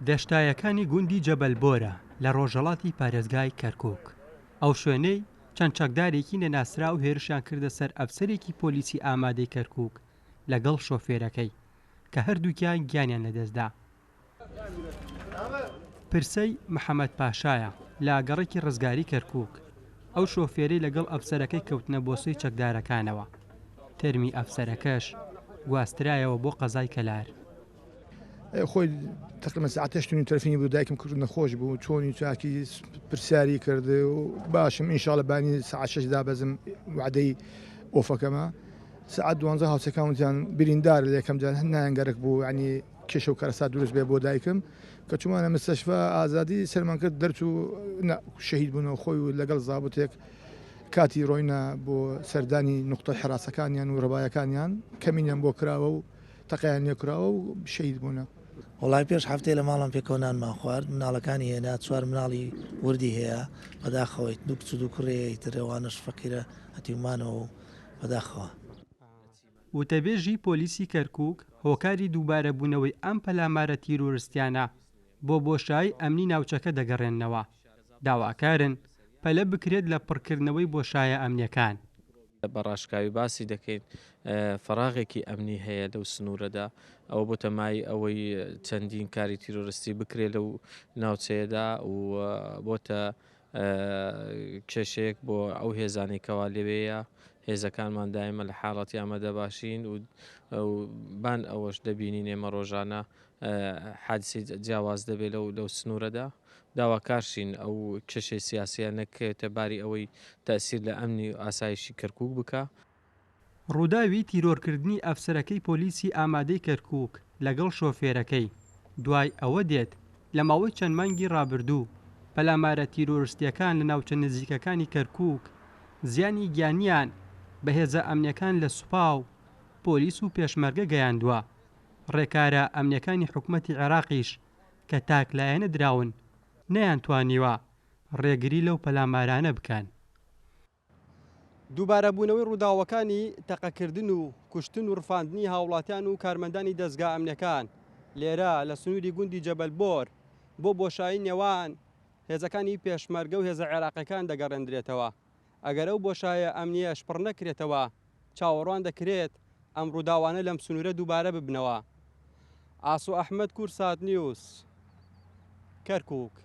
دەشتایەکانی گوندی جەبەلبۆرە لە ڕۆژهەڵاتی پارێزگای کەرکووک. ئەو شوێنەی چەند چەکدارێکی نەناسرا و هێرشیان کردە سەر ئەفسەرێکی پۆلیسی ئامادەی کەرکووک لەگەڵ شۆفێرەکەی کە هەردووکیان گیانیان لەدەستدا. پرسەی محەممەد پاشایە لە گەڕێکی ڕزگاری کەرکووک. ئەو شۆفێرەی لەگەڵ ئەفسەرەکەی کەوتنە بۆ سوی چەکدارەکانەوە. تەرمی ئەفسەرەکەش گواسترایەوە بۆ قەزای کەلار. خۆی تقریبا ساعت 8 تەلەفۆنی بوو، دایکم کردو نەخۆش بوو، چۆنی چاکی پرسیاری کرد و باشم ئینشاڵە بانی ساعت 6 دابەزم وعدەی ئۆفەکەمە. ساعت 12 هاوسەکانتیان بریندار لە یەکەم جار نایەنگەرک بوو، ینی کێشە و کەرەسات دروست بێ بۆ دایکم کە چوومانە مستەشفا ئازادی سەرمان کرد دەرچوو شەهید بوونەوە خۆی و لەگەڵ زابوتێک کاتی ڕۆینە بۆ سەردانی نوقتە حراسەکانیان و ڕەبایەکانیان کەمینیان بۆ کراوە و تەقییان لێکراوە و شەهید بوونە. وڵای پێش هەفتەیە لە ماڵم پێکەوەنانمان خوارد، مناڵەکانی هێنا، 4 مناڵی وردی هەیە بەداخەوەی دوو کچ و دوو کوڕەیە ترێوانش فەقیرە هەتیومانەوە و بەداخەوە. وتەبێژی پۆلیسی کەرکووک هۆکاری دووبارە بوونەوەی ئەم پەلامارە تیرۆریستیانە بۆ بۆشایی ئەمنی ناوچەکە دەگەڕێننەوە. داواکارن پەلە بکرێت لە پڕکردنەوەی بۆشایە ئەمنیەکان. بەڕاشکاوی باسی دەکەین فەراغێکی ئەمنی هەیە لەو سنوورەدا، ئەوە بۆ تەمای ئەوەی چەندین کاری تیرۆریستی بکرێت لەو ناوچەیەدا و بۆتە کێشەیەک بۆ ئەو هێزانێکەوە لەوەیە. هێزەکانمان دایمە لە حاڵەتی ئامادە باشین و بان ئەوەش دەبینین ئێمە ڕۆژانە حادسی جیاواز دەبێت لەو سنوورەدا. داواکارشین ئەو کێشەی سیاسیان نەکەوێتە باری ئەوەی تەسیر لە ئەمنی و ئاسایشی کەرکووک بکە. ڕووداوی تیرۆرکردنی ئەفسەرەکەی پۆلیسی ئامادەی کەرکووک لەگەڵ شۆفێرەکەی دوای ئەوە دێت لە ماوەی چەند مانگی ڕابردوو پەلامارە تیرۆریستیەکان لە ناوچە نزیکەکانی کەرکووک زیانی گیانیان بە هێزە ئەمنیەکان لە سوپا و پۆلیس و پێشمەرگە گەیاندووە. ڕێکارە ئەمنیەکانی حکوومەتی عێراقیش کە تاکلایەنە دراون نەیانتوانیوە ڕێگری لەو پەلامارانە بکەن. دووبارە بوونەوەی ڕووداوەکانی تەقەکردن و کوشتن و ڕفاندنی هاوڵاتیان و کارمەندانی دەستگا ئەمنیەکان لێرە لە سنووری گوندی جەبەلبۆر بۆ بۆشایی نێوان هێزەکانی پێشمەرگە و هێزە عێراقیەکان دەگەڕێندرێتەوە. ئەگەر ئەو بۆشایە ئەمنیە شپڕ نەکرێتەوە چاوەڕوان دەکرێت ئەم ڕووداوانە لەم سنوورە دووبارە ببنەوە. ئاسۆ ئەحمەد، کورسات نیوز، کەرکووک.